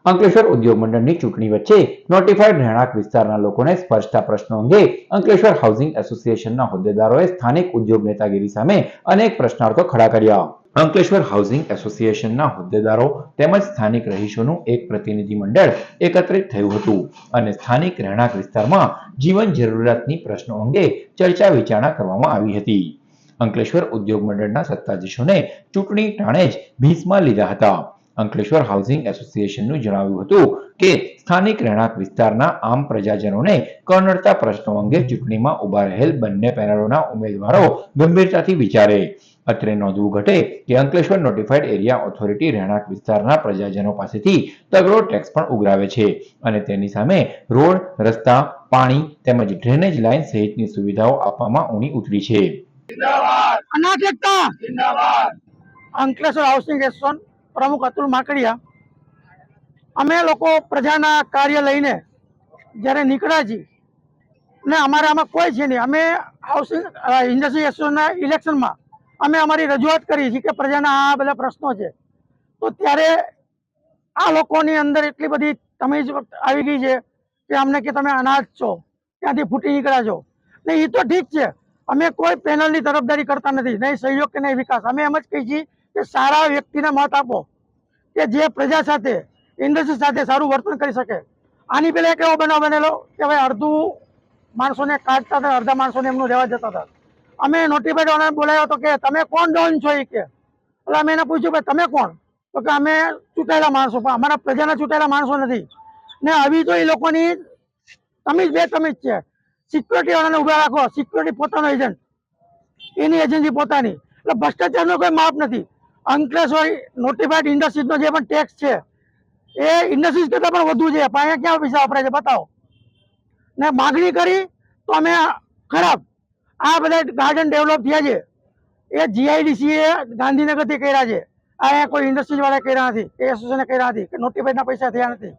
અંકલેશ્વર ઉદ્યોગ મંડળની ચૂંટણી વચ્ચે નોટિફાઈડ રહેણાંક વિસ્તારના લોકોને સ્પર્શતા પ્રશ્નો અંગે અંકલેશ્વર હાઉસિંગ એસોસિએશનના હોદ્દેદારોએ સ્થાનિક ઉદ્યોગ નેતાગીરી સામે અનેક પ્રશ્નાર્થો ખડા કર્યા. અંકલેશ્વર હાઉસિંગ એસોસિએશનના હોદ્દેદારો તેમજ સ્થાનિક રહીશોનું એક પ્રતિનિધિ મંડળ એકત્રિત થયું હતું અને સ્થાનિક રહેણાંક વિસ્તારમાં જીવન જરૂરિયાતની પ્રશ્નો અંગે ચર્ચા વિચારણા કરવામાં આવી હતી. અંકલેશ્વર ઉદ્યોગ મંડળના સત્તાધીશોને ચૂંટણી ટાણે જ ભીંસમાં લીધા હતા. અંકલેશ્વર હાઉસિંગ એસોસિએશનનું જણાવ્યું હતું કે સ્થાનિક રહેણાંક વિસ્તારના આમ પ્રજાજનોને કનડતા પ્રશ્નો અંગે ચૂંટણીમાં ઉભા રહેલ બંને પેનલોના ઉમેદવારો ગંભીરતાથી વિચારે. અત્રે નોંધવું ઘટે કે અંકલેશ્વર નોટિફાઈડ એરિયા ઓથોરિટી રહેણાંક વિસ્તારના પ્રજાજનો પાસેથી તગડો ટેક્સ પણ ઉઘરાવે છે અને તેની સામે રોડ, રસ્તા, પાણી તેમજ ડ્રેનેજ લાઇન સહિતની સુવિધાઓ આપવામાં ઊણી ઉતરી છે. અંકલેશ્વર હાઉસિંગ એસોસિએશન પ્રમુખ અતુલ માકડિયા, અમે લોકો પ્રજાના કાર્ય લઈને જ્યારે નીકળ્યા છીએ ને અમારે આમાં કોઈ છે નહીં. અમે હાઉસિંગ ઇન્ડસ્ટ્રી એસોસિએશનના ઇલેક્શનમાં અમે અમારી રજૂઆત કરી છે કે પ્રજાના આ બધા પ્રશ્નો છે. તો ત્યારે આ લોકોની અંદર એટલી બધી તમીજ આવી ગઈ છે કે અમને કે તમે અનાજ છો, ત્યાંથી ફૂટી નીકળ્યા છો. ને એ તો ઠીક છે, અમે કોઈ પેનલની તરફદારી કરતા નથી, નહીં સહયોગ કે નહીં વિકાસ. અમે એમ જ કહીએ છીએ કે સારા વ્યક્તિને મત આપો કે જે પ્રજા સાથે, ઇન્ડસ્ટ્રી સાથે સારું વર્તન કરી શકે. આની પહેલા એક એવો બનાવ બનેલો કે ભાઈ અડધું માણસોને કાઢતા હતા, અડધા માણસોને એમનું રહેવા જતા હતા. અમે નોટિફાઈડ વાળાને બોલાવ્યો હતો કે તમે કોણ ડોન છો એ કે. એટલે અમે એને પૂછ્યું ભાઈ તમે કોણ? તો કે અમે ચૂંટાયેલા માણસો, પણ અમારા પ્રજાના ચૂંટાયેલા માણસો નથી. ને આવી તો એ લોકોની તમીજ બે તમીજ છે. સિક્યોરિટી વાળાને ઉભા રાખો, સિક્યોરિટી પોતાનો એજન્ટ, એની એજન્સી પોતાની. એટલે ભ્રષ્ટાચારનો કોઈ માપ નથી. અંકલેશ્વર નોટિફાઈડ ઇન્ડસ્ટ્રીઝનો જે પણ ટેક્સ છે એ ઇન્ડસ્ટ્રીઝ કરતાં પણ વધુ છે. પણ અહીંયા ક્યાં પૈસા વપરાય છે બતાવો. ને માગણી કરી તો અમે ખરાબ. આ બધા ગાર્ડન ડેવલપ થયા છે એ જીઆઈડીસી એ ગાંધીનગરથી કર્યા છે. અહીંયા કોઈ ઇન્ડસ્ટ્રીઝ વાળા કર્યા નથી, એ એસોસિએશને કર્યા નથી, કે નોટિફાઈડના પૈસા થયા નથી.